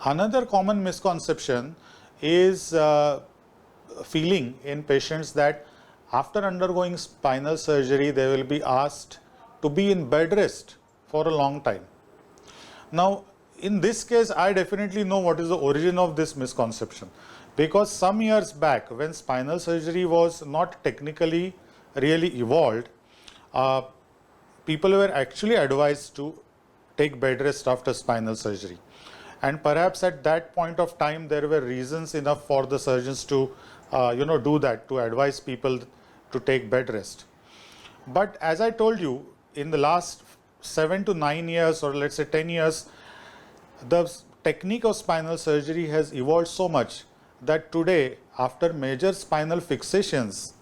Another common misconception is feeling in patients that after undergoing spinal surgery, they will be asked to be in bed rest for a long time. Now, in this case, I definitely know what is the origin of this misconception, because some years back, when spinal surgery was not technically really evolved, people were actually advised to take bed rest after spinal surgery. And perhaps at that point of time, there were reasons enough for the surgeons to, do that, to advise people to take bed rest. But as I told you, in the last 7 to 9 years, or let's say 10 years, the technique of spinal surgery has evolved so much that today, after major spinal fixations,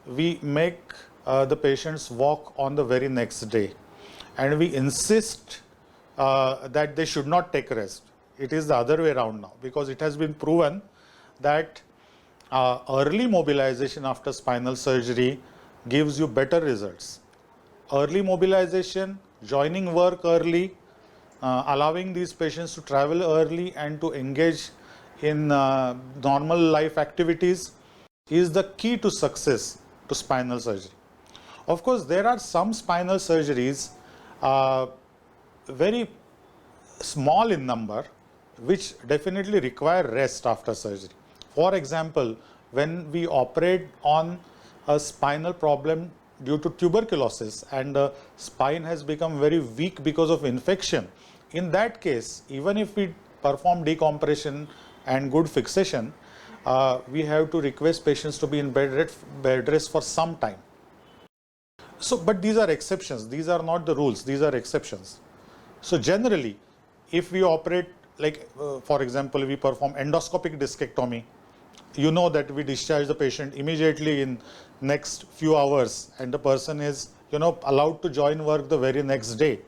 we make the patients walk on the very next day, and we insist that they should not take rest. It is the other way around now, because it has been proven that early mobilization after spinal surgery gives you better results. Early mobilization, joining work early, allowing these patients to travel early and to engage in normal life activities is the key to success to spinal surgery. Of course, there are some spinal surgeries very small in number, which definitely require rest after surgery. For example, when we operate on a spinal problem due to tuberculosis and the spine has become very weak because of infection, in that case, even if we perform decompression and good fixation, we have to request patients to be in bed rest for some time. So, but these are exceptions. These are not the rules. These are exceptions. So generally, if we operate, like for example, we perform endoscopic discectomy, you know that we discharge the patient immediately in next few hours, and the person is, allowed to join work the very next day.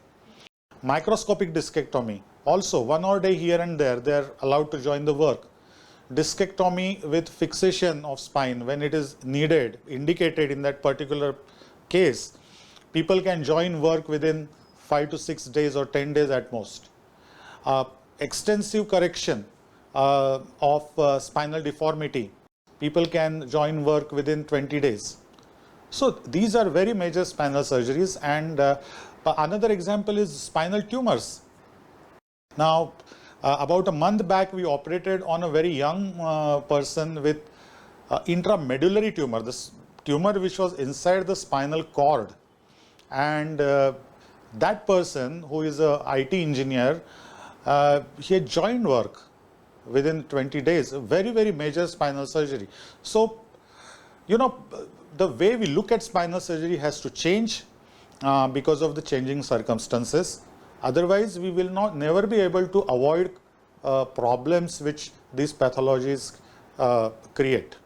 Microscopic discectomy, also 1 hour day here and there, they are allowed to join the work. Discectomy with fixation of spine, when it is needed, indicated in that particular case, people can join work within 5 to 6 days or 10 days at most. Extensive correction of spinal deformity, people can join work within 20 days. So these are very major spinal surgeries. And another example is spinal tumors. Now, about a month back, we operated on a very young person with intramedullary tumor, this tumor which was inside the spinal cord. And that person, who is a IT engineer, he had joined work within 20 days, very, very major spinal surgery. So, the way we look at spinal surgery has to change because of the changing circumstances. Otherwise, we will never be able to avoid problems which these pathologies create.